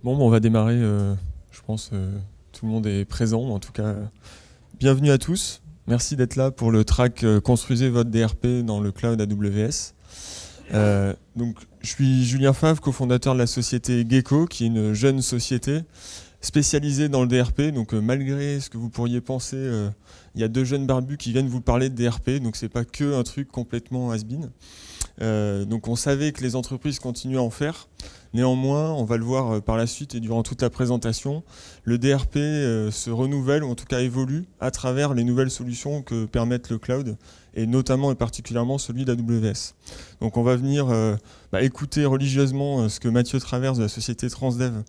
Bon, on va démarrer, je pense tout le monde est présent, en tout cas, bienvenue à tous. Merci d'être là pour le track Construisez votre DRP dans le cloud AWS. Donc, je suis Julien Favre, cofondateur de la société Gecko, qui est une jeune société spécialisée dans le DRP. Donc, malgré ce que vous pourriez penser, il y a deux jeunes barbus qui viennent vous parler de DRP, donc c'est pas que un truc complètement has-been. Donc on savait que les entreprises continuaient à en faire. Néanmoins, on va le voir par la suite et durant toute la présentation, le DRP se renouvelle ou en tout cas évolue à travers les nouvelles solutions que permettent le cloud et notamment et particulièrement celui d'AWS. Donc on va venir écouter religieusement ce que Mathieu Traverse de la société Transdev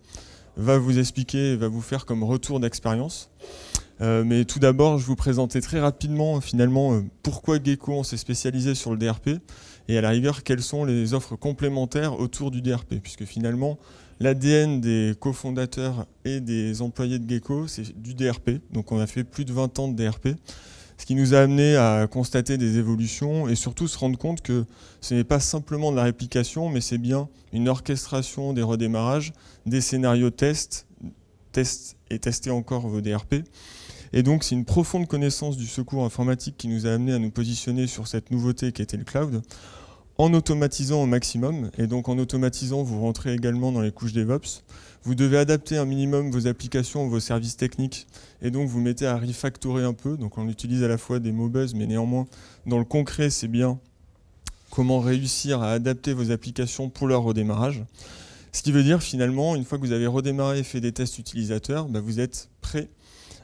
va vous expliquer et va vous faire comme retour d'expérience. Mais tout d'abord, je vais vous présenter très rapidement finalement pourquoi Gecko on s'est spécialisé sur le DRP et à la rigueur quelles sont les offres complémentaires autour du DRP, puisque finalement l'ADN des cofondateurs et des employés de Gecko c'est du DRP, donc on a fait plus de 20 ans de DRP, ce qui nous a amené à constater des évolutions et surtout se rendre compte que ce n'est pas simplement de la réplication, mais c'est bien une orchestration des redémarrages, des scénarios tests et tester encore vos DRP. Et donc c'est une profonde connaissance du secours informatique qui nous a amené à nous positionner sur cette nouveauté qui était le cloud, en automatisant au maximum. Et donc en automatisant, vous rentrez également dans les couches DevOps. Vous devez adapter un minimum vos applications, vos services techniques, et donc vous mettez à refactorer un peu. Donc on utilise à la fois des mots buzz, mais néanmoins, dans le concret, c'est bien comment réussir à adapter vos applications pour leur redémarrage. Ce qui veut dire finalement, une fois que vous avez redémarré et fait des tests utilisateurs, vous êtes prêt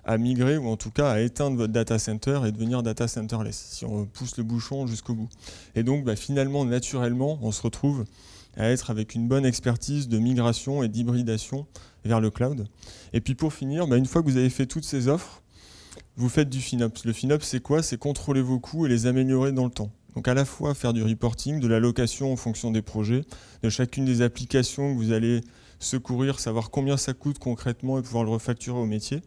à migrer ou en tout cas à éteindre votre data center et devenir data centerless, si on pousse le bouchon jusqu'au bout. Et donc finalement, naturellement, on se retrouve à être avec une bonne expertise de migration et d'hybridation vers le cloud. Et puis pour finir, une fois que vous avez fait toutes ces offres, vous faites du FinOps. Le FinOps, c'est quoi? C'est contrôler vos coûts et les améliorer dans le temps. Donc à la fois faire du reporting, de l'allocation en fonction des projets, de chacune des applications que vous allez secourir, savoir combien ça coûte concrètement et pouvoir le refacturer au métier.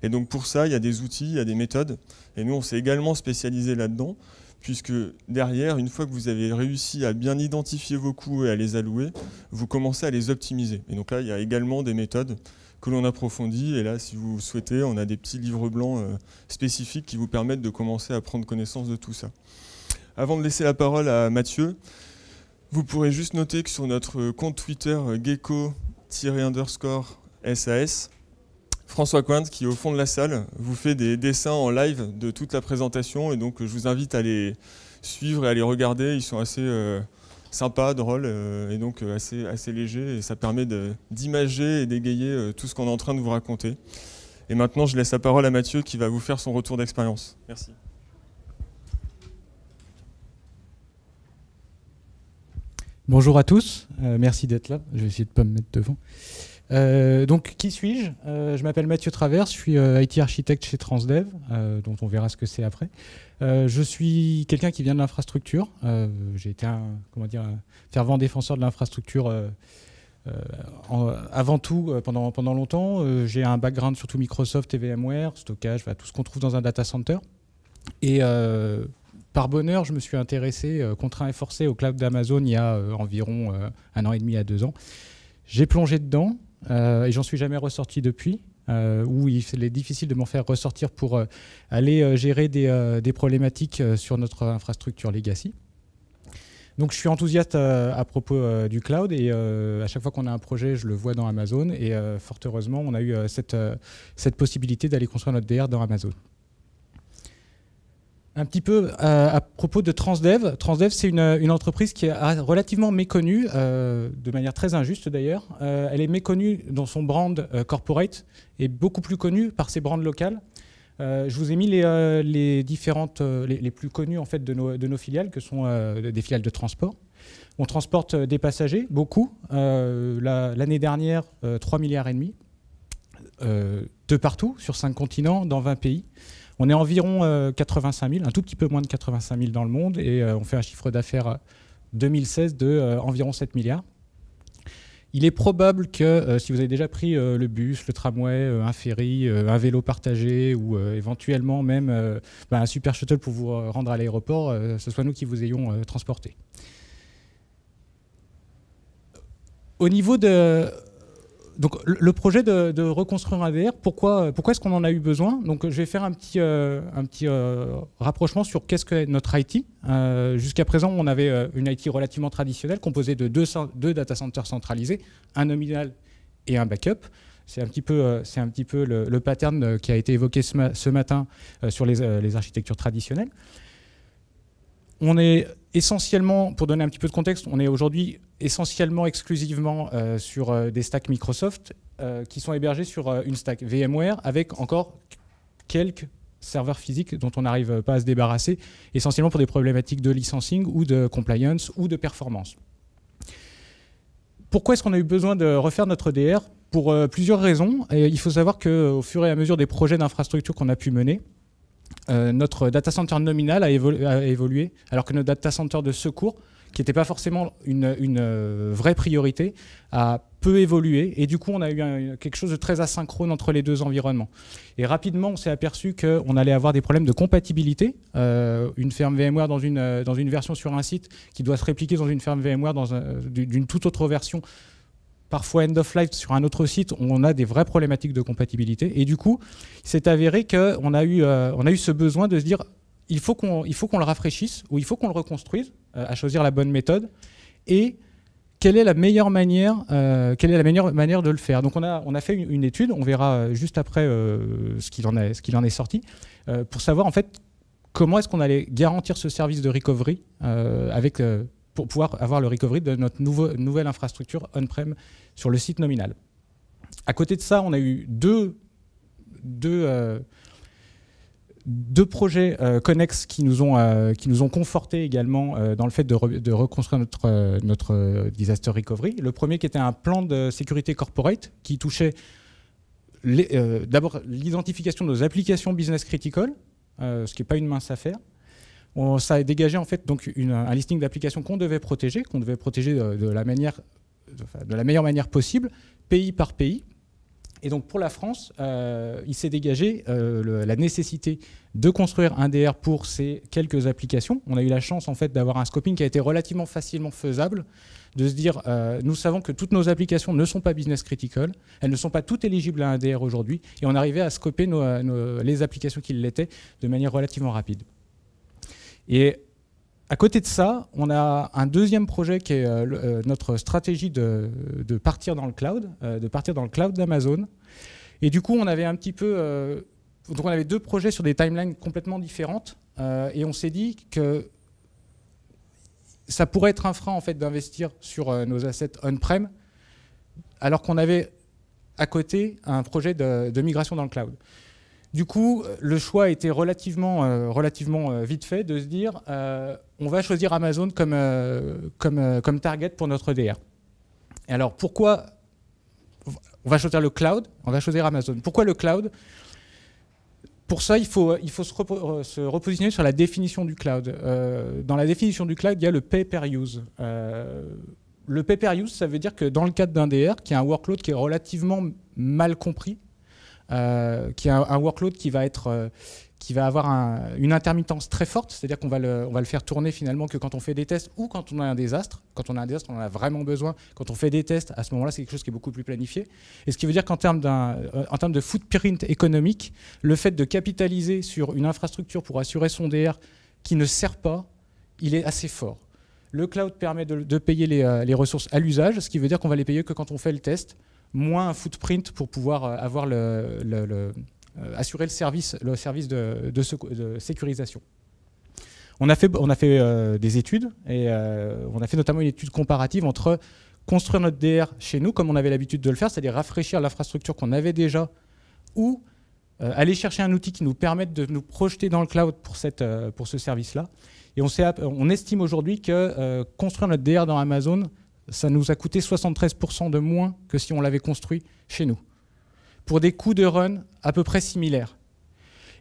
Et donc pour ça, il y a des outils, il y a des méthodes. Et nous, on s'est également spécialisé là-dedans, puisque derrière, une fois que vous avez réussi à bien identifier vos coûts et à les allouer, vous commencez à les optimiser. Et donc là, il y a également des méthodes que l'on approfondit. Et là, si vous souhaitez, on a des petits livres blancs spécifiques qui vous permettent de commencer à prendre connaissance de tout ça. Avant de laisser la parole à Mathieu, vous pourrez juste noter que sur notre compte Twitter gecko_SAS, François Cointe, qui est au fond de la salle, vous fait des dessins en live de toute la présentation. Et donc, je vous invite à les suivre et à les regarder. Ils sont assez sympas, drôles et donc assez légers. Et ça permet d'imager et d'égayer tout ce qu'on est en train de vous raconter. Et maintenant, je laisse la parole à Mathieu qui va vous faire son retour d'expérience. Merci. Bonjour à tous, merci d'être là, je vais essayer de ne pas me mettre devant. Donc, qui suis-je? Je m'appelle Mathieu Traverse, je suis IT architecte chez Transdev, dont on verra ce que c'est après. Je suis quelqu'un qui vient de l'infrastructure, j'ai été un fervent défenseur de l'infrastructure avant tout pendant longtemps. J'ai un background surtout Microsoft et VMware, stockage, tout ce qu'on trouve dans un data center. Et par bonheur, je me suis intéressé, contraint et forcé, au cloud d'Amazon il y a environ 1 an et demi à 2 ans. J'ai plongé dedans et j'en suis jamais ressorti depuis, où il est difficile de m'en faire ressortir pour aller gérer des problématiques sur notre infrastructure legacy. Donc je suis enthousiaste à propos du cloud et à chaque fois qu'on a un projet, je le vois dans Amazon et fort heureusement, on a eu cette possibilité d'aller construire notre DR dans Amazon. Un petit peu à propos de Transdev. Transdev, c'est une entreprise qui est relativement méconnue, de manière très injuste d'ailleurs. Elle est méconnue dans son brand corporate et beaucoup plus connue par ses brands locales. Je vous ai mis les différentes, les plus connues en fait, de nos filiales, que sont des filiales de transport. On transporte des passagers, beaucoup. L'année dernière, 3,5 milliards de partout, sur 5 continents, dans 20 pays. On est environ 85 000, un tout petit peu moins de 85 000 dans le monde, et on fait un chiffre d'affaires 2016 de environ 7 milliards. Il est probable que si vous avez déjà pris le bus, le tramway, un ferry, un vélo partagé ou éventuellement même un super shuttle pour vous rendre à l'aéroport, ce soit nous qui vous ayons transporté. Au niveau de Donc le projet de reconstruire un DR, pourquoi est-ce qu'on en a eu besoin? Donc je vais faire un petit rapprochement sur qu'est-ce que notre IT. Jusqu'à présent, on avait une IT relativement traditionnelle composée de deux data centers centralisés, un nominal et un backup. C'est un petit peu le pattern qui a été évoqué ce matin sur les architectures traditionnelles. On est essentiellement, pour donner un petit peu de contexte, on est aujourd'hui essentiellement exclusivement sur des stacks Microsoft qui sont hébergés sur une stack VMware avec encore quelques serveurs physiques dont on n'arrive pas à se débarrasser, essentiellement pour des problématiques de licensing ou de compliance ou de performance. Pourquoi est-ce qu'on a eu besoin de refaire notre DR? Pour plusieurs raisons. Et il faut savoir qu'au fur et à mesure des projets d'infrastructure qu'on a pu mener, notre data center nominal a évolué, alors que notre data center de secours, qui n'était pas forcément une vraie priorité, a peu évolué. Et du coup, on a eu quelque chose de très asynchrone entre les deux environnements. Et rapidement, on s'est aperçu qu'on allait avoir des problèmes de compatibilité. Une ferme VMware dans une version sur un site qui doit se répliquer dans une ferme VMware d'une toute autre version, parfois end of life sur un autre site, on a des vraies problématiques de compatibilité. Et du coup, il s'est avéré qu'on a eu ce besoin de se dire il faut qu'on le rafraîchisse ou il faut qu'on le reconstruise, à choisir la bonne méthode. Et quelle est la meilleure manière de le faire? Donc on a fait une étude, on verra juste après ce qu'il en est sorti, pour savoir en fait comment est-ce qu'on allait garantir ce service de recovery pour pouvoir avoir le recovery de notre nouvelle infrastructure on-prem sur le site nominal. À côté de ça, on a eu deux projets connexes qui nous ont confortés également dans le fait de reconstruire notre disaster recovery. Le premier qui était un plan de sécurité corporate qui touchait d'abord l'identification de nos applications business critical, ce qui n'est pas une mince affaire. Ça a dégagé en fait donc un listing d'applications qu'on devait protéger de la meilleure manière possible, pays par pays. Et donc pour la France, il s'est dégagé la nécessité de construire un DR pour ces quelques applications. On a eu la chance en fait d'avoir un scoping qui a été relativement facilement faisable, de se dire nous savons que toutes nos applications ne sont pas business critical, elles ne sont pas toutes éligibles à un DR aujourd'hui, et on arrivait à scoper les applications qui l'étaient de manière relativement rapide. Et à côté de ça, on a un deuxième projet qui est notre stratégie de partir dans le cloud, d'Amazon. Et du coup, on avait un petit peu, donc on avait deux projets sur des timelines complètement différentes, et on s'est dit que ça pourrait être un frein en fait d'investir sur nos assets on-prem, alors qu'on avait à côté un projet de migration dans le cloud. Du coup, le choix a été relativement vite fait de se dire on va choisir Amazon comme target pour notre DR. Et alors, pourquoi on va choisir le cloud? On va choisir Amazon. Pourquoi le cloud? Pour ça, il faut se repositionner sur la définition du cloud. Dans la définition du cloud, il y a le pay-per-use. Le pay-per-use, ça veut dire que dans le cadre d'un DR, qui est un workload qui est relativement mal compris, qui est un workload qui va avoir une intermittence très forte, c'est-à-dire qu'on va le faire tourner finalement que quand on fait des tests ou quand on a un désastre. Quand on a un désastre, on en a vraiment besoin. Quand on fait des tests, à ce moment-là, c'est quelque chose qui est beaucoup plus planifié. Et ce qui veut dire qu'en termes de footprint économique, le fait de capitaliser sur une infrastructure pour assurer son DR qui ne sert pas, il est assez fort. Le cloud permet de payer les ressources à l'usage, ce qui veut dire qu'on va les payer que quand on fait le test, moins un footprint pour pouvoir avoir assurer le service de sécurisation. On a fait des études, et on a fait notamment une étude comparative entre construire notre DR chez nous, comme on avait l'habitude de le faire, c'est-à-dire rafraîchir l'infrastructure qu'on avait déjà, ou aller chercher un outil qui nous permette de nous projeter dans le cloud pour ce service-là. Et on estime aujourd'hui que construire notre DR dans Amazon, ça nous a coûté 73% de moins que si on l'avait construit chez nous, pour des coûts de run à peu près similaires.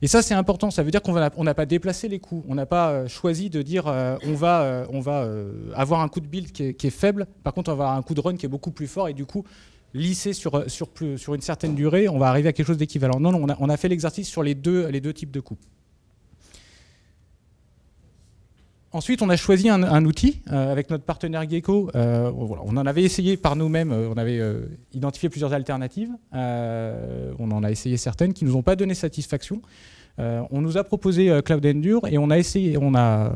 Et ça, c'est important, ça veut dire qu'on n'a pas déplacé les coûts, on n'a pas choisi de dire on va avoir un coût de build qui est faible, par contre on va avoir un coût de run qui est beaucoup plus fort, et du coup, lissé sur une certaine durée, on va arriver à quelque chose d'équivalent. Non, on a fait l'exercice sur les deux types de coûts. Ensuite, on a choisi un outil avec notre partenaire Gecko. Voilà, on en avait essayé par nous-mêmes, on avait identifié plusieurs alternatives. On en a essayé certaines qui ne nous ont pas donné satisfaction. On nous a proposé Cloud Endure et on a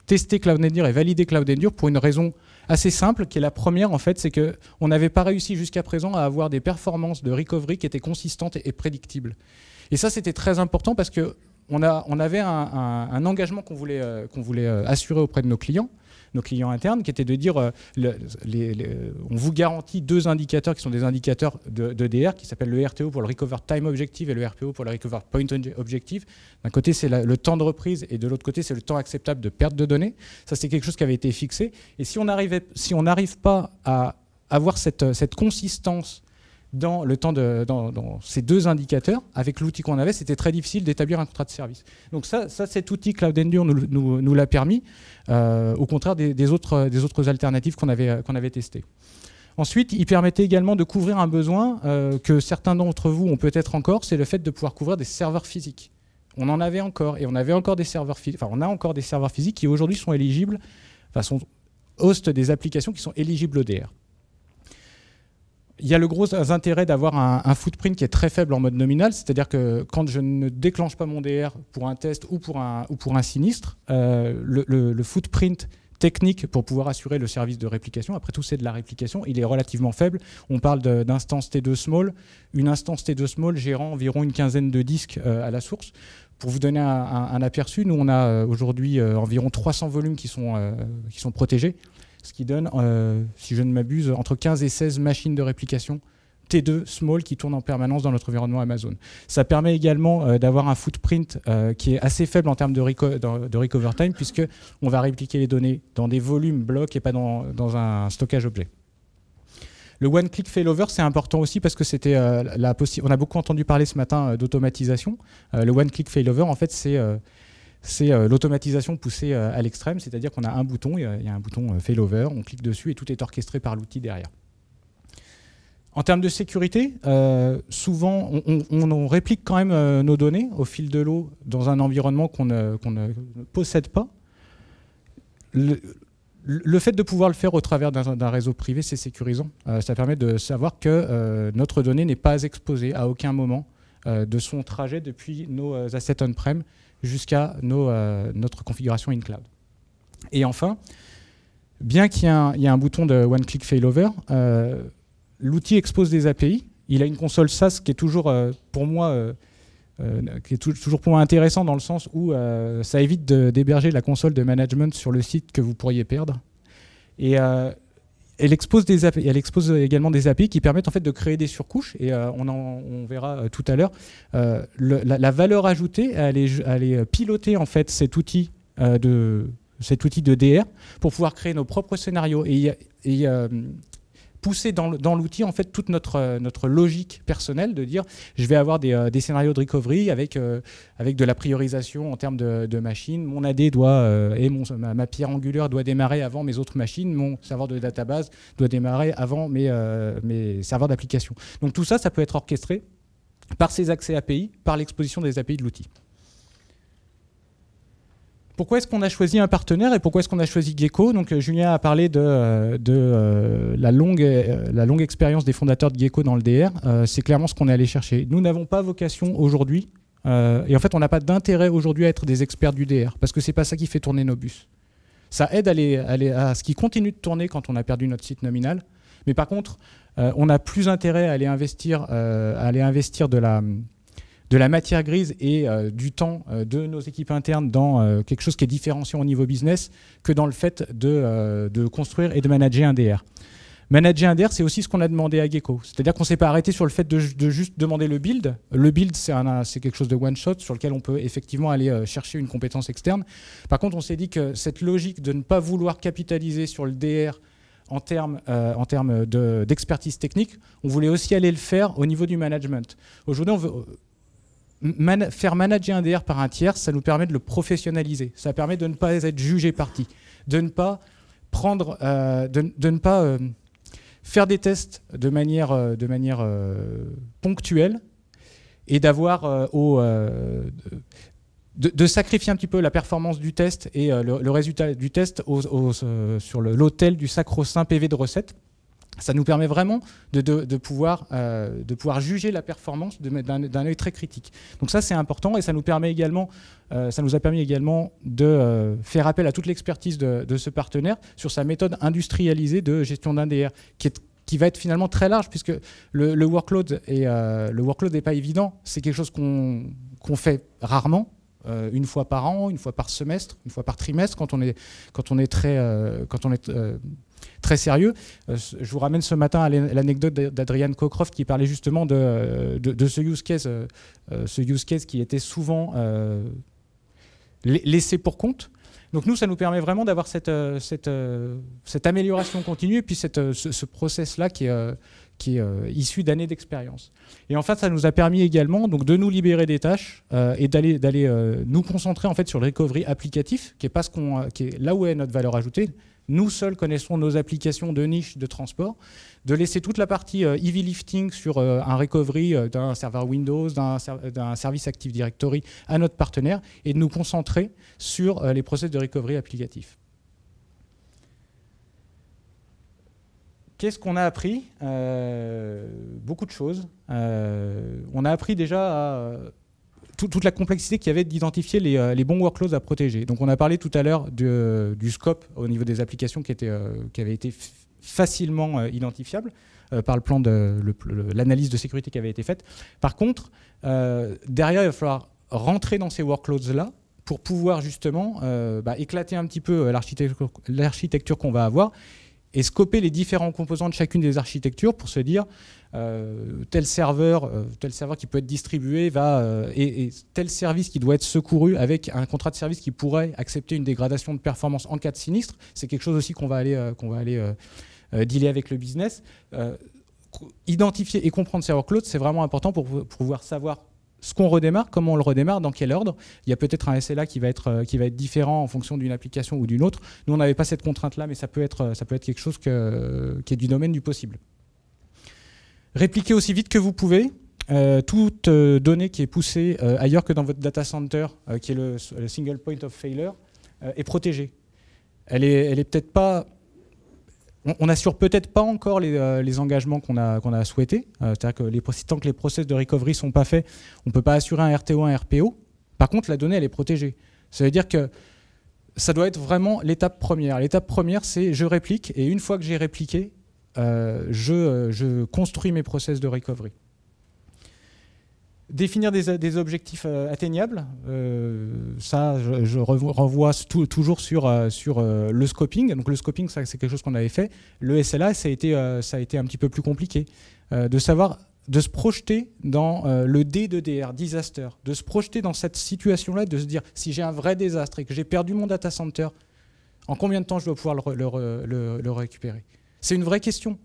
testé Cloud Endure et validé Cloud Endure pour une raison assez simple, qui est la première en fait, c'est qu'on n'avait pas réussi jusqu'à présent à avoir des performances de recovery qui étaient consistantes et prédictibles. Et ça, c'était très important parce que on avait un engagement qu'on voulait assurer auprès de nos clients internes, qui était de dire on vous garantit 2 indicateurs qui sont des indicateurs de DR, qui s'appellent le RTO pour le Recover Time Objective et le RPO pour le Recover Point Objective. D'un côté, c'est le temps de reprise et de l'autre côté, c'est le temps acceptable de perte de données. Ça, c'est quelque chose qui avait été fixé. Et si on n'arrive pas à avoir cette consistance dans ces 2 indicateurs, avec l'outil qu'on avait, c'était très difficile d'établir un contrat de service. Donc ça cet outil Cloud Endure nous l'a permis, au contraire des autres alternatives qu'on avait testées. Ensuite, il permettait également de couvrir un besoin que certains d'entre vous ont peut-être encore, c'est le fait de pouvoir couvrir des serveurs physiques. On en avait encore, et on avait encore des serveurs physiques, enfin on a encore des serveurs physiques qui aujourd'hui sont éligibles, enfin sont host des applications qui sont éligibles au DR. Il y a le gros intérêt d'avoir un footprint qui est très faible en mode nominal, c'est-à-dire que quand je ne déclenche pas mon DR pour un test ou pour un sinistre, le footprint technique pour pouvoir assurer le service de réplication, après tout c'est de la réplication, il est relativement faible. On parle d'instance T2 small, une instance T2 small gérant environ une quinzaine de disques à la source. Pour vous donner un aperçu, nous on a aujourd'hui environ 300 volumes qui sont protégés. Ce qui donne, si je ne m'abuse, entre 15 et 16 machines de réplication T2 small qui tournent en permanence dans notre environnement Amazon. Ça permet également d'avoir un footprint qui est assez faible en termes de recover time, puisqu'on va répliquer les données dans des volumes blocs et pas dans un stockage objet. Le one-click failover, c'est important aussi parce que c'était on a beaucoup entendu parler ce matin d'automatisation. Le one-click failover, en fait, c'est l'automatisation poussée à l'extrême, c'est-à-dire qu'on a un bouton, il y a un bouton failover, on clique dessus et tout est orchestré par l'outil derrière. En termes de sécurité, souvent on réplique quand même nos données au fil de l'eau dans un environnement qu'on ne possède pas. Le fait de pouvoir le faire au travers d'un réseau privé, c'est sécurisant. Ça permet de savoir que notre donnée n'est pas exposée à aucun moment de son trajet depuis nos assets on-prem jusqu'à notre configuration in-cloud. Et enfin, bien qu'il y ait un bouton de one-click failover, l'outil expose des API. Il a une console SaaS qui est toujours pour moi intéressant dans le sens où ça évite d'héberger la console de management sur le site que vous pourriez perdre. Et elle expose également des API qui permettent en fait de créer des surcouches, et on verra tout à l'heure. La valeur ajoutée, elle est piloter en fait cet outil de DR pour pouvoir créer nos propres scénarios et pousser dans l'outil en fait toute notre logique personnelle de dire je vais avoir des scénarios de recovery avec de la priorisation en termes de machines. Mon AD et ma pierre angulaire doit démarrer avant mes autres machines. Mon serveur de database doit démarrer avant mes serveurs d'application. Donc tout ça, ça peut être orchestré par ces accès API, par l'exposition des API de l'outil. Pourquoi est-ce qu'on a choisi un partenaire et pourquoi est-ce qu'on a choisi Gecko? Donc Julien a parlé de la longue expérience des fondateurs de Gecko dans le DR. C'est clairement ce qu'on est allé chercher. Nous n'avons pas vocation aujourd'hui, et en fait on n'a pas d'intérêt aujourd'hui à être des experts du DR, parce que c'est pas ça qui fait tourner nos bus. Ça aide à ce qui continue de tourner quand on a perdu notre site nominal, mais par contre on a plus intérêt à aller investir de la matière grise et du temps de nos équipes internes dans quelque chose qui est différenciant au niveau business que dans le fait de construire et de manager un DR. Manager un DR, c'est aussi ce qu'on a demandé à Gecko. C'est-à-dire qu'on ne s'est pas arrêté sur le fait de juste demander le build. Le build, c'est quelque chose de one-shot sur lequel on peut effectivement aller chercher une compétence externe. Par contre, on s'est dit que cette logique de ne pas vouloir capitaliser sur le DR en termes d'expertise technique, on voulait aussi aller le faire au niveau du management. Aujourd'hui, on veut faire manager un DR par un tiers, ça nous permet de le professionnaliser. Ça permet de ne pas être jugé parti, de ne pas faire des tests de manière ponctuelle et d'avoir de sacrifier un petit peu la performance du test et le résultat du test sur l'autel du sacro-saint PV de recette. Ça nous permet vraiment de pouvoir juger la performance d'un œil très critique. Donc ça, c'est important, et ça nous permet également, ça nous a permis également de faire appel à toute l'expertise de ce partenaire sur sa méthode industrialisée de gestion d'un DR, qui va être finalement très large, puisque le workload n'est pas évident. C'est quelque chose qu'on fait rarement. Une fois par an, une fois par semestre, une fois par trimestre, quand on est très sérieux. Je vous ramène ce matin à l'anecdote d'Adrian Cockcroft qui parlait justement de ce use case qui était souvent laissé pour compte. Donc nous, ça nous permet vraiment d'avoir cette amélioration continue et puis ce process-là qui est issu d'années d'expérience. Et en fait, ça nous a permis également donc, de nous libérer des tâches et d'aller nous concentrer en fait, sur le recovery applicatif, qui est là où est notre valeur ajoutée. Nous seuls connaissons nos applications de niche de transport, de laisser toute la partie heavy lifting sur un recovery d'un serveur Windows, d'un service Active Directory à notre partenaire, et de nous concentrer sur les process de recovery applicatif. Qu'est-ce qu'on a appris? Beaucoup de choses. On a appris déjà toute la complexité qu'il y avait d'identifier les bons workloads à protéger. Donc on a parlé tout à l'heure du scope au niveau des applications qui avait été facilement identifiable par le plan de l'analyse de sécurité qui avait été faite. Par contre, derrière, il va falloir rentrer dans ces workloads-là pour pouvoir justement éclater un petit peu l'architecture qu'on va avoir et scoper les différents composants de chacune des architectures pour se dire tel serveur qui peut être distribué et tel service qui doit être secouru avec un contrat de service qui pourrait accepter une dégradation de performance en cas de sinistre. C'est quelque chose aussi qu'on va aller dealer avec le business. Identifier et comprendre ces workloads, c'est vraiment important pour pouvoir savoir ce qu'on redémarre, comment on le redémarre, dans quel ordre. Il y a peut-être un SLA qui va être différent en fonction d'une application ou d'une autre. Nous, on n'avait pas cette contrainte-là, mais ça peut être quelque chose qui est du domaine du possible. Répliquez aussi vite que vous pouvez. Toute donnée qui est poussée ailleurs que dans votre data center, qui est le single point of failure, est protégée. Elle est peut-être pas... On n'assure peut-être pas encore les engagements qu'on a souhaités. C'est-à-dire que tant que les process de recovery ne sont pas faits, on ne peut pas assurer un RTO, un RPO. Par contre, la donnée, elle est protégée. Ça veut dire que ça doit être vraiment l'étape première. L'étape première, c'est je réplique, et une fois que j'ai répliqué, je construis mes process de recovery. Définir des objectifs atteignables, ça je renvoie toujours sur le scoping. Donc le scoping, c'est quelque chose qu'on avait fait. Le SLA, ça a été un petit peu plus compliqué. De se projeter dans le D de DR, disaster, de se projeter dans cette situation-là, de se dire si j'ai un vrai désastre et que j'ai perdu mon data center, en combien de temps je dois pouvoir le récupérer? C'est une vraie question.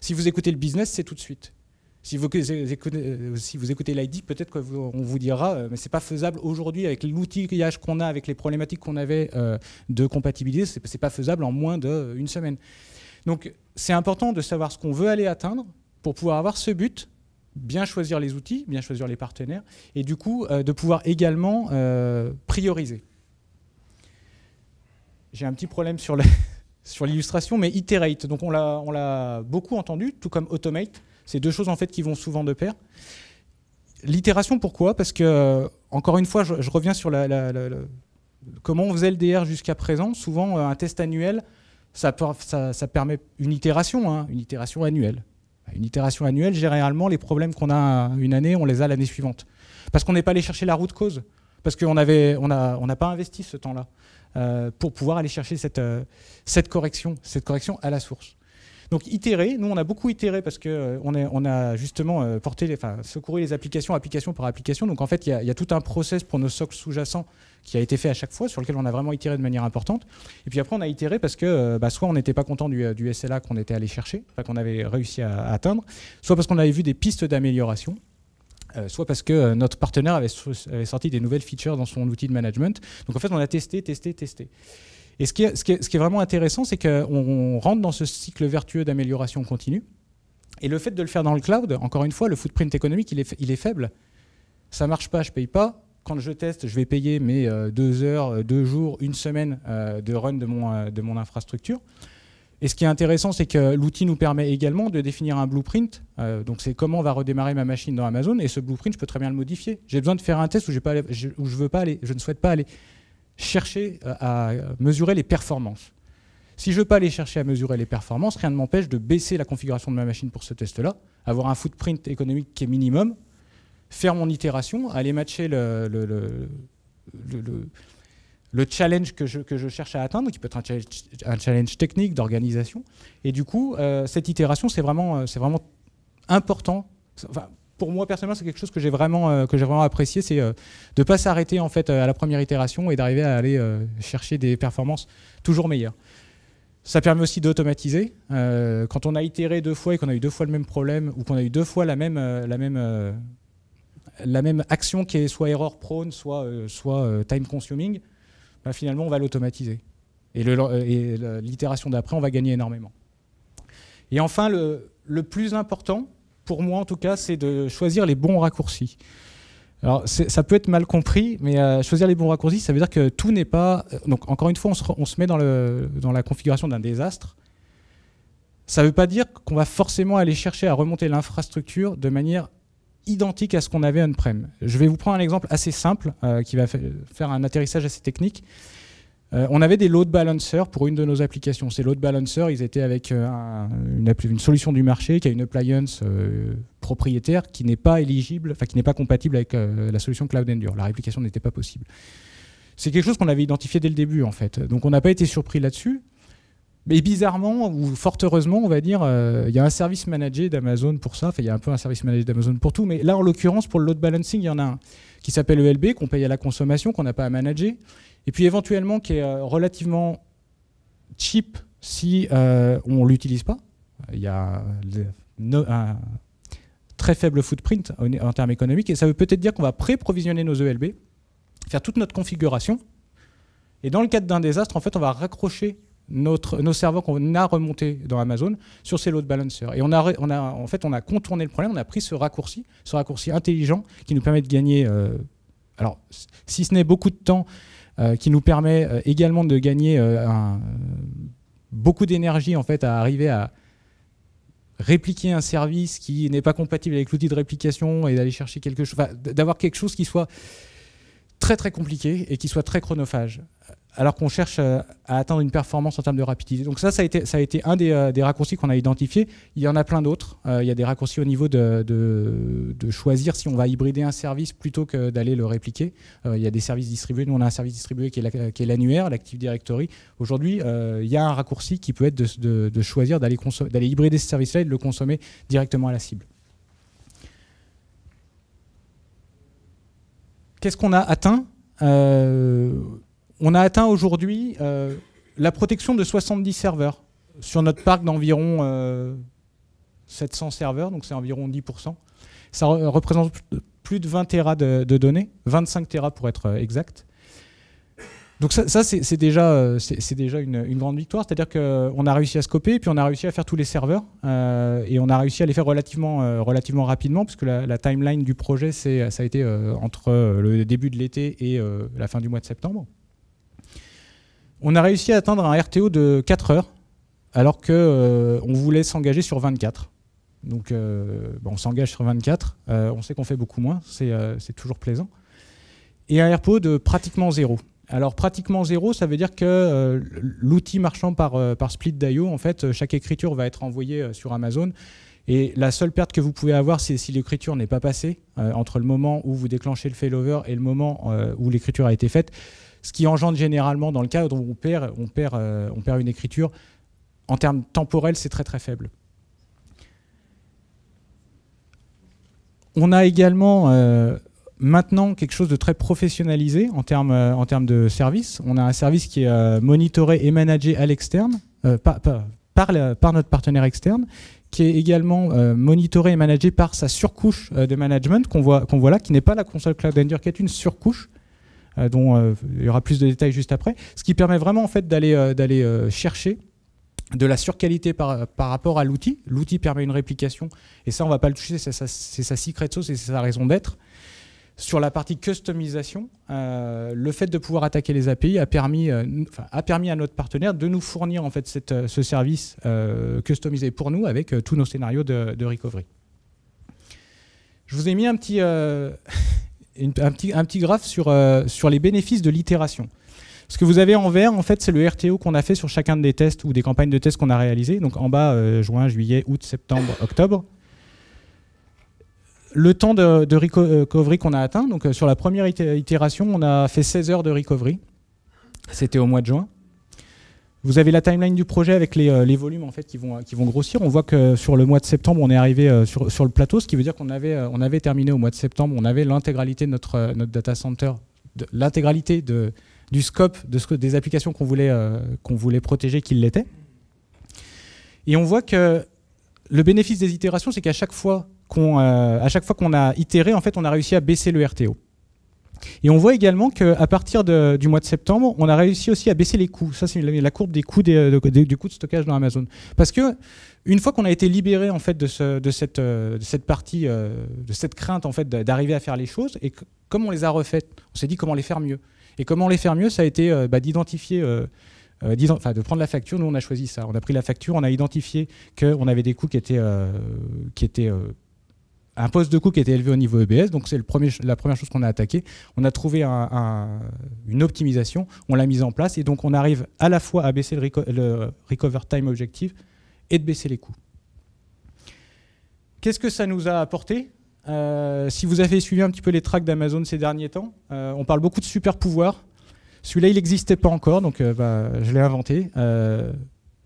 Si vous écoutez le business, c'est tout de suite. Si vous écoutez l'ID, peut-être qu'on vous dira mais c'est pas faisable aujourd'hui avec l'outillage qu'on a, avec les problématiques qu'on avait de compatibilité, c'est pas faisable en moins d'une semaine. Donc c'est important de savoir ce qu'on veut aller atteindre pour pouvoir avoir ce but, bien choisir les outils, bien choisir les partenaires, et du coup de pouvoir également prioriser. J'ai un petit problème sur l'illustration, mais iterate, donc on l'a beaucoup entendu, tout comme automate. C'est deux choses en fait qui vont souvent de pair. L'itération, pourquoi? Parce que, encore une fois, je reviens sur comment on faisait le DR jusqu'à présent. Souvent, un test annuel, ça permet une itération annuelle. Une itération annuelle, généralement, les problèmes qu'on a une année, on les a l'année suivante. Parce qu'on n'est pas allé chercher la root cause. Parce qu'on n'a pas investi ce temps-là pour pouvoir aller chercher cette correction à la source. Donc itérer, nous on a beaucoup itéré parce qu'on a justement secouru les application par application. Donc en fait il y a tout un process pour nos socles sous-jacents qui a été fait à chaque fois, sur lequel on a vraiment itéré de manière importante. Et puis après on a itéré parce que soit on n'était pas content du SLA qu'on était allé chercher, qu'on avait réussi à atteindre, soit parce qu'on avait vu des pistes d'amélioration, soit parce que notre partenaire avait sorti des nouvelles features dans son outil de management. Donc en fait on a testé. Et ce qui est vraiment intéressant, c'est qu'on rentre dans ce cycle vertueux d'amélioration continue. Et le fait de le faire dans le cloud, encore une fois, le footprint économique, il est faible. Ça ne marche pas, je ne paye pas. quand je teste, je vais payer mes 2 heures, 2 jours, 1 semaine de run de mon infrastructure. Et ce qui est intéressant, c'est que l'outil nous permet également de définir un blueprint. Donc c'est comment on va redémarrer ma machine dans Amazon. Et ce blueprint, je peux très bien le modifier. J'ai besoin de faire un test où je ne souhaite pas aller chercher à mesurer les performances. Si je ne veux pas aller chercher à mesurer les performances, rien ne m'empêche de baisser la configuration de ma machine pour ce test-là, avoir un footprint économique qui est minimum, faire mon itération, aller matcher le challenge que je cherche à atteindre, qui peut être un challenge technique, d'organisation. Et du coup, cette itération, c'est vraiment important. Enfin, pour moi, personnellement, c'est quelque chose que j'ai vraiment apprécié, c'est de ne pas s'arrêter en fait, à la première itération et d'arriver à aller chercher des performances toujours meilleures. Ça permet aussi d'automatiser. Quand on a itéré 2 fois et qu'on a eu 2 fois le même problème, ou qu'on a eu 2 fois la même action qui est soit error prone, soit time consuming, bah finalement on va l'automatiser. Et l'itération d'après, on va gagner énormément. Et enfin, le plus important, pour moi en tout cas, c'est de choisir les bons raccourcis. Alors ça peut être mal compris, mais choisir les bons raccourcis, ça veut dire que tout n'est pas... Donc encore une fois, on se met dans la configuration d'un désastre. Ça ne veut pas dire qu'on va forcément aller chercher à remonter l'infrastructure de manière identique à ce qu'on avait on-prem. Je vais vous prendre un exemple assez simple qui va faire un atterrissage assez technique. On avait des load balancers pour une de nos applications. Ces load balancers, ils étaient avec une solution du marché qui a une appliance propriétaire qui n'est pas éligible, enfin qui n'est pas compatible avec la solution Cloud Endure. La réplication n'était pas possible. C'est quelque chose qu'on avait identifié dès le début en fait. Donc on n'a pas été surpris là-dessus. Mais bizarrement, ou fort heureusement, on va dire, il y a un service managé d'Amazon pour ça. Enfin, il y a un peu un service managé d'Amazon pour tout. Mais là, en l'occurrence, pour le load balancing, il y en a un qui s'appelle ELB, qu'on paye à la consommation, qu'on n'a pas à manager. Et puis éventuellement, qui est relativement cheap si on ne l'utilise pas. Il y a un très faible footprint en termes économiques. Et ça veut peut-être dire qu'on va pré-provisionner nos ELB, faire toute notre configuration. Et dans le cadre d'un désastre, en fait, on va raccrocher nos serveurs qu'on a remontés dans Amazon sur ces load balancers. Et on a contourné le problème, on a pris ce raccourci intelligent qui nous permet de gagner, alors si ce n'est beaucoup de temps, qui nous permet également de gagner beaucoup d'énergie en fait, à arriver à répliquer un service qui n'est pas compatible avec l'outil de réplication et d'aller chercher quelque chose, enfin, d'avoir quelque chose qui soit très très compliqué et qui soit très chronophage, alors qu'on cherche à atteindre une performance en termes de rapidité. Donc ça a été un des raccourcis qu'on a identifié. Il y en a plein d'autres. Il y a des raccourcis au niveau de choisir si on va hybrider un service plutôt que d'aller le répliquer. Il y a des services distribués. Nous, on a un service distribué qui est l'annuaire, l'Active Directory. Aujourd'hui, il y a un raccourci qui peut être de choisir d'aller hybrider ce service-là et de le consommer directement à la cible. Qu'est-ce qu'on a atteint ? On a atteint aujourd'hui la protection de 70 serveurs sur notre parc d'environ 700 serveurs, donc c'est environ 10%. Ça représente plus de 20 Tera de données, 25 Tera pour être exact. Donc ça c'est déjà une grande victoire, c'est-à-dire qu'on a réussi à scoper, puis on a réussi à faire tous les serveurs, et on a réussi à les faire relativement rapidement, puisque la timeline du projet, ça a été entre le début de l'été et la fin du mois de septembre. On a réussi à atteindre un RTO de 4 heures, alors qu'on voulait s'engager sur 24. Donc on s'engage sur 24, on sait qu'on fait beaucoup moins, c'est toujours plaisant. Et un RPO de pratiquement 0. Alors pratiquement 0, ça veut dire que l'outil marchant par split.io, en fait, chaque écriture va être envoyée sur Amazon. Et la seule perte que vous pouvez avoir, c'est si l'écriture n'est pas passée entre le moment où vous déclenchez le failover et le moment où l'écriture a été faite. Ce qui engendre généralement, dans le cas où on perd une écriture, en termes temporels, c'est très très faible. On a également maintenant quelque chose de très professionnalisé en termes de service. On a un service qui est monitoré et managé à l'externe, par notre partenaire externe, qui est également monitoré et managé par sa surcouche de management qu'on voit là, qui n'est pas la console Cloud Endure, qui est une surcouche, dont il y aura plus de détails juste après, ce qui permet vraiment en fait, d'aller chercher de la surqualité par rapport à l'outil. L'outil permet une réplication, et ça on ne va pas le toucher, c'est sa secret sauce et c'est sa raison d'être. Sur la partie customisation, le fait de pouvoir attaquer les API a permis à notre partenaire de nous fournir en fait ce service customisé pour nous avec tous nos scénarios de recovery. Je vous ai mis un petit graphe sur les bénéfices de l'itération. Ce que vous avez en vert, en fait, c'est le RTO qu'on a fait sur chacun des tests ou des campagnes de tests qu'on a réalisées. Donc en bas, juin, juillet, août, septembre, octobre. Le temps de recovery qu'on a atteint, donc sur la première itération, on a fait 16 heures de recovery. C'était au mois de juin. Vous avez la timeline du projet avec les volumes en fait, qui vont grossir. On voit que sur le mois de septembre, on est arrivé sur le plateau, ce qui veut dire qu'on avait terminé au mois de septembre. On avait l'intégralité de notre data center, l'intégralité du scope des applications qu'on voulait protéger qui l'étaient. Et on voit que le bénéfice des itérations, c'est qu'à chaque fois qu'on a itéré, en fait, on a réussi à baisser le RTO. Et on voit également qu'à partir du mois de septembre, on a réussi aussi à baisser les coûts. Ça, c'est la courbe des coûts du coût de stockage dans Amazon. Parce que une fois qu'on a été libéré en fait de cette partie, de cette crainte en fait d'arriver à faire les choses, et comme on les a refaites, on s'est dit comment les faire mieux. Et comment les faire mieux, ça a été d'identifier, de prendre la facture. Nous, on a choisi ça. On a pris la facture, on a identifié qu'on avait des coûts qui étaient un poste de coût qui était élevé au niveau EBS, donc c'est la première chose qu'on a attaqué. On a trouvé une optimisation, on l'a mise en place, et donc on arrive à la fois à baisser le recover time objective et de baisser les coûts. Qu'est-ce que ça nous a apporté ? Si vous avez suivi un petit peu les tracks d'Amazon ces derniers temps, on parle beaucoup de super pouvoirs. Celui-là, il n'existait pas encore, donc je l'ai inventé.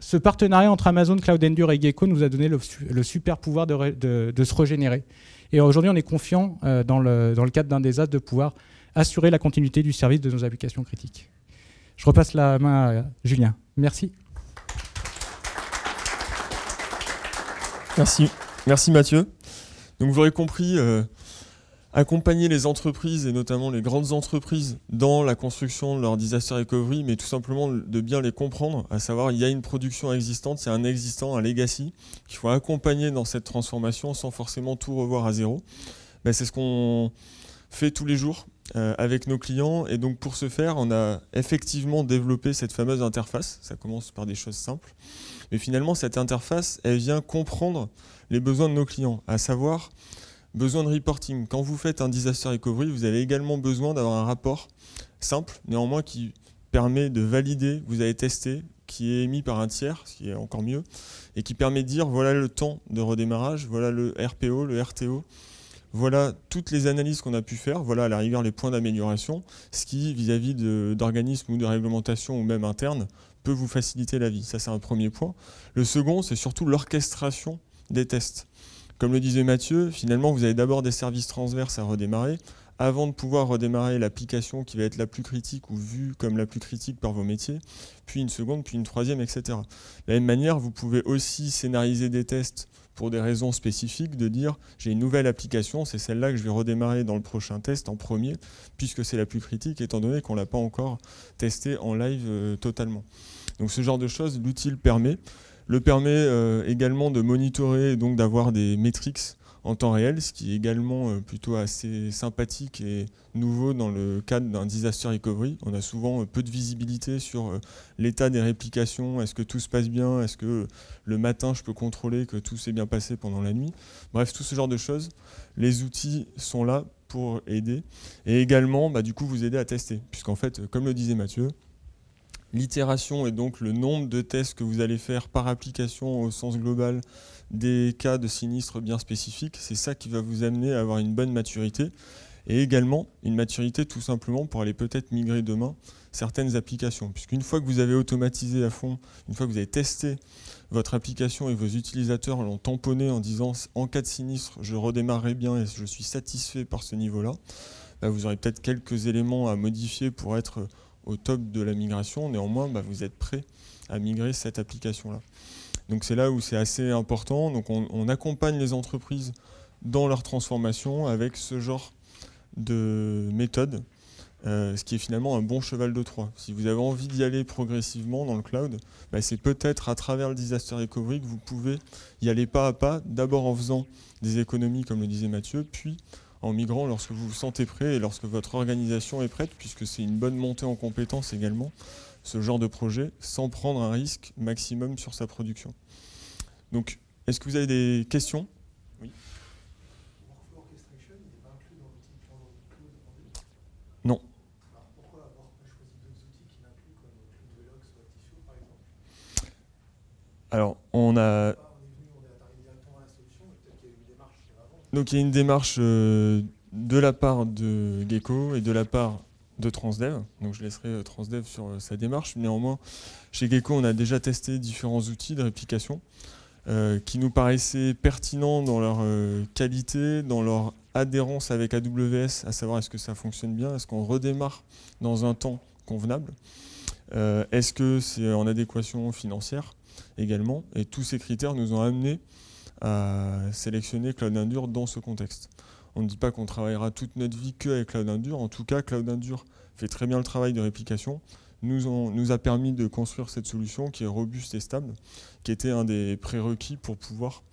Ce partenariat entre Amazon, Cloud Endure et Gecko nous a donné le super pouvoir de se régénérer. Et aujourd'hui, on est confiant dans le cadre d'un des as de pouvoir assurer la continuité du service de nos applications critiques. Je repasse la main à Julien. Merci. Merci Mathieu. Donc vous l'aurez compris, accompagner les entreprises et notamment les grandes entreprises dans la construction de leur disaster recovery, mais tout simplement de bien les comprendre, à savoir il y a une production existante, il y a un existant, un legacy qu'il faut accompagner dans cette transformation sans forcément tout revoir à zéro. C'est ce qu'on fait tous les jours avec nos clients, et donc pour ce faire, on a effectivement développé cette fameuse interface. Ça commence par des choses simples, mais finalement cette interface, elle vient comprendre les besoins de nos clients, à savoir besoin de reporting. Quand vous faites un disaster recovery, vous avez également besoin d'avoir un rapport simple, néanmoins qui permet de valider, vous avez testé, qui est émis par un tiers, ce qui est encore mieux, et qui permet de dire voilà le temps de redémarrage, voilà le RPO, le RTO, voilà toutes les analyses qu'on a pu faire, voilà à la rigueur les points d'amélioration, ce qui, vis-à-vis d'organismes ou de réglementation ou même internes, peut vous faciliter la vie. Ça, c'est un premier point. Le second, c'est surtout l'orchestration des tests. Comme le disait Mathieu, finalement, vous avez d'abord des services transverses à redémarrer avant de pouvoir redémarrer l'application qui va être la plus critique ou vue comme la plus critique par vos métiers, puis une seconde, puis une troisième, etc. De la même manière, vous pouvez aussi scénariser des tests pour des raisons spécifiques, de dire j'ai une nouvelle application, c'est celle-là que je vais redémarrer dans le prochain test en premier, puisque c'est la plus critique, étant donné qu'on ne l'a pas encore testée en live totalement. Donc ce genre de choses, l'outil le permet également de monitorer et donc d'avoir des métriques en temps réel, ce qui est également plutôt assez sympathique et nouveau dans le cadre d'un disaster recovery. On a souvent peu de visibilité sur l'état des réplications, est-ce que tout se passe bien, est-ce que le matin je peux contrôler que tout s'est bien passé pendant la nuit. Bref, tout ce genre de choses, les outils sont là pour aider et également du coup vous aider à tester, puisqu'en fait, comme le disait Mathieu, l'itération est donc le nombre de tests que vous allez faire par application au sens global des cas de sinistres bien spécifiques. C'est ça qui va vous amener à avoir une bonne maturité et également une maturité tout simplement pour aller peut-être migrer demain certaines applications. Puisqu'une fois que vous avez automatisé à fond, une fois que vous avez testé votre application et vos utilisateurs l'ont tamponné en disant en cas de sinistre, je redémarrerai bien et je suis satisfait par ce niveau-là, vous aurez peut-être quelques éléments à modifier pour être au top de la migration, néanmoins vous êtes prêt à migrer cette application-là. Donc c'est là où c'est assez important. Donc on accompagne les entreprises dans leur transformation avec ce genre de méthode, ce qui est finalement un bon cheval de Troie. Si vous avez envie d'y aller progressivement dans le cloud, c'est peut-être à travers le disaster recovery que vous pouvez y aller pas à pas, d'abord en faisant des économies comme le disait Mathieu, puis en migrant lorsque vous vous sentez prêt et lorsque votre organisation est prête, puisque c'est une bonne montée en compétences également, ce genre de projet, sans prendre un risque maximum sur sa production. Donc, est-ce que vous avez des questions? Oui. Workflow orchestration, il n'est pas inclus dans l'outil de Cloud Anduril? Non. Alors pourquoi avoir pas choisi d'autres outils qui l'incluent comme CloudVelox ou Actifio par exemple? Alors, on est arrivé directement à la solution, mais peut-être qu'il y a eu une démarche avant. Donc il y a une démarche de la part de Gecko et de la part de Transdev. Donc je laisserai Transdev sur sa démarche. Néanmoins, chez Gecko, on a déjà testé différents outils de réplication qui nous paraissaient pertinents dans leur qualité, dans leur adhérence avec AWS, à savoir est-ce que ça fonctionne bien, est-ce qu'on redémarre dans un temps convenable, est-ce que c'est en adéquation financière également. Et tous ces critères nous ont amenés à sélectionner Cloud Endure dans ce contexte. On ne dit pas qu'on travaillera toute notre vie que avec Cloud Endure. En tout cas, Cloud Endure fait très bien le travail de réplication, nous a permis de construire cette solution qui est robuste et stable, qui était un des prérequis pour pouvoir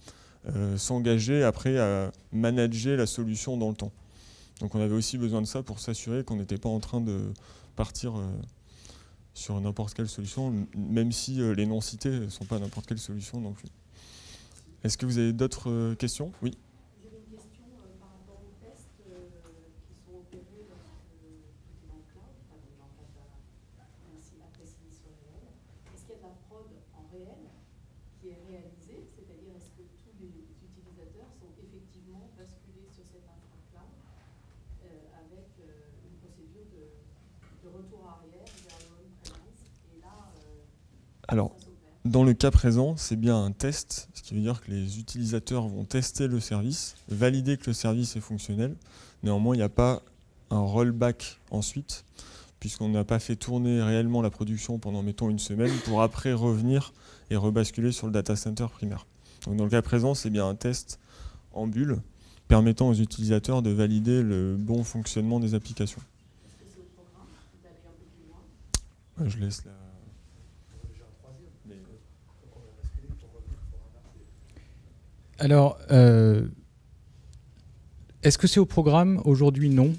s'engager après à manager la solution dans le temps. Donc on avait aussi besoin de ça pour s'assurer qu'on n'était pas en train de partir sur n'importe quelle solution, même si les non-cités ne sont pas n'importe quelle solution non plus. Est-ce que vous avez d'autres questions? Oui. J'avais une question par rapport aux tests qui sont opérés lorsque tout est dans le cloud, enfin, dans le cadre après sinistre réel. Est-ce qu'il y a de la prod en réel qui est réalisée? C'est-à-dire, est-ce que tous les utilisateurs sont effectivement basculés sur cette infra-cloud avec une procédure de retour arrière vers le on-premise? Et là, alors, dans le cas présent, c'est bien un test, ce qui veut dire que les utilisateurs vont tester le service, valider que le service est fonctionnel. Néanmoins, il n'y a pas un rollback ensuite, puisqu'on n'a pas fait tourner réellement la production pendant, mettons, une semaine, pour après revenir et rebasculer sur le data center primaire. Donc, dans le cas présent, c'est bien un test en bulle, permettant aux utilisateurs de valider le bon fonctionnement des applications. est-ce que c'est au programme d'aller un peu plus loin? Je laisse la... Alors, est-ce que c'est au programme? Aujourd'hui, non.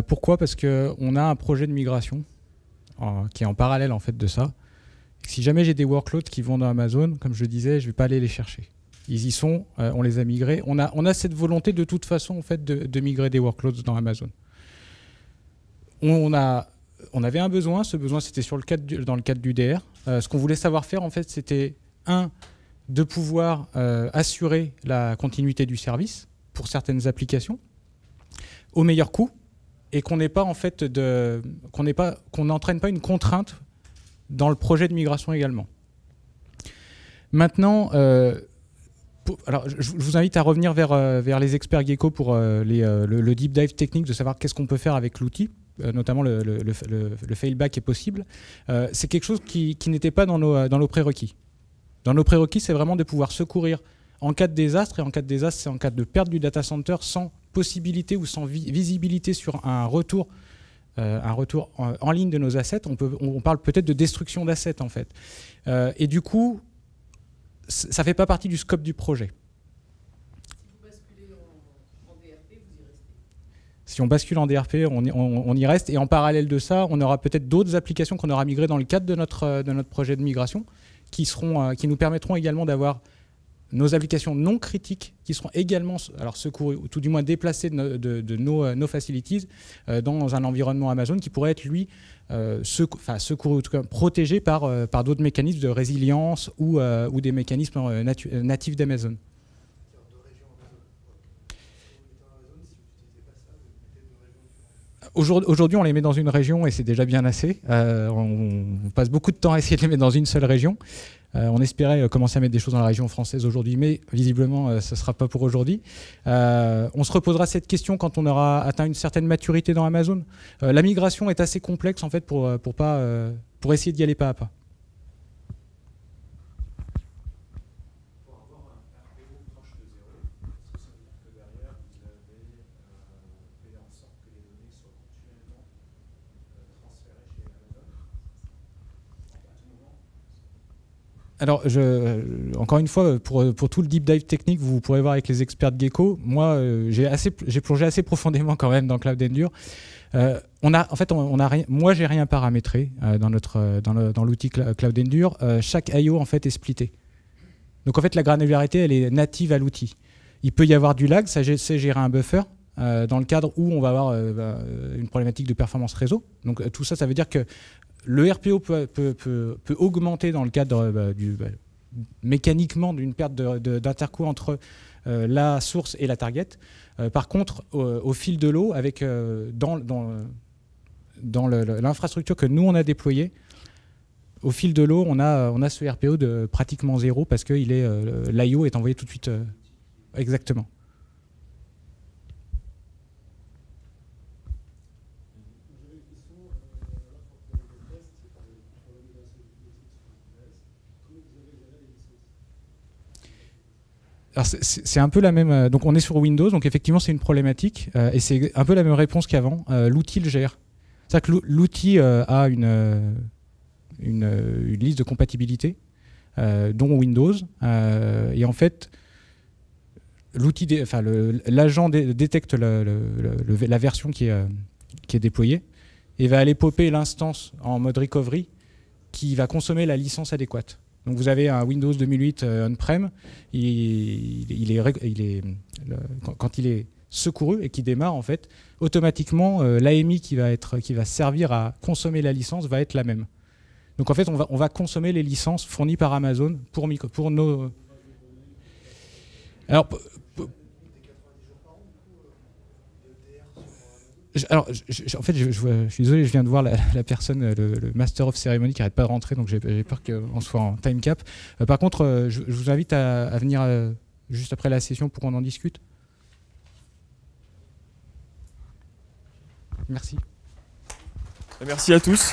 Pourquoi? Parce qu'on a un projet de migration qui est en parallèle en fait de ça. Si jamais j'ai des workloads qui vont dans Amazon, comme je le disais, je ne vais pas aller les chercher. Ils y sont, on les a migrés. On a cette volonté de toute façon en fait, de migrer des workloads dans Amazon. On avait un besoin, ce besoin c'était dans le cadre du DR. Ce qu'on voulait savoir faire en fait, c'était de pouvoir assurer la continuité du service pour certaines applications au meilleur coût et qu'on n'ait pas en fait qu'on n'entraîne pas une contrainte dans le projet de migration également. Maintenant, alors je vous invite à revenir vers les experts Gecko pour le deep dive technique de savoir qu'est-ce qu'on peut faire avec l'outil, notamment le failback est possible. C'est quelque chose qui n'était pas dans nos prérequis. Dans nos prérequis, c'est vraiment de pouvoir secourir en cas de désastre, et en cas de désastre, c'est en cas de perte du data center sans possibilité ou sans visibilité sur un retour en ligne de nos assets. On parle peut-être de destruction d'assets en fait. Et du coup, ça ne fait pas partie du scope du projet. Si vous basculez en DRP, vous y restez. Si on bascule en DRP, on y reste. Et en parallèle de ça, on aura peut-être d'autres applications qu'on aura migrées dans le cadre de notre projet de migration qui nous permettront également d'avoir nos applications non critiques qui seront également secourues, ou tout du moins déplacées de nos facilities dans un environnement Amazon qui pourrait être, lui, secouru, en tout cas protégé par d'autres mécanismes de résilience ou des mécanismes natifs d'Amazon. Aujourd'hui, on les met dans une région et c'est déjà bien assez. On passe beaucoup de temps à essayer de les mettre dans une seule région. On espérait commencer à mettre des choses dans la région française aujourd'hui, mais visiblement, ce ne sera pas pour aujourd'hui. On se reposera cette question quand on aura atteint une certaine maturité dans Amazon. La migration est assez complexe en fait pour essayer d'y aller pas à pas. Alors, encore une fois, pour tout le deep dive technique, vous pourrez voir avec les experts de Gecko. Moi, j'ai plongé assez profondément quand même dans Cloud Endure. Moi, j'ai rien paramétré dans l'outil Cloud Endure. Chaque I/O en fait est splitté. Donc en fait, la granularité, elle est native à l'outil. Il peut y avoir du lag, ça c'est gérer un buffer dans le cadre où on va avoir une problématique de performance réseau. Donc tout ça, ça veut dire que le RPO peut augmenter dans le cadre mécaniquement d'une perte d'interco entre la source et la target. Par contre, au fil de l'eau, avec dans l'infrastructure que nous on a déployée, au fil de l'eau, on a ce RPO de pratiquement zéro parce que l'IO est envoyé tout de suite. Exactement. Alors c'est un peu la même. Donc on est sur Windows, donc effectivement c'est une problématique et c'est un peu la même réponse qu'avant. L'outil le gère. C'est-à-dire que l'outil a une liste de compatibilité, dont Windows, et en fait l'agent détecte la version qui est déployée et va aller popper l'instance en mode recovery qui va consommer la licence adéquate. Donc vous avez un Windows 2008 on-prem, quand il est secouru et qui démarre, en fait, automatiquement l'AMI qui va servir à consommer la licence va être la même. Donc en fait, on va consommer les licences fournies par Amazon pour nos... Alors, en fait, je suis désolé, je viens de voir la personne, le Master of Ceremony qui n'arrête pas de rentrer, donc j'ai peur qu'on soit en time cap. Par contre, je vous invite à venir juste après la session pour qu'on en discute. Merci. Merci à tous.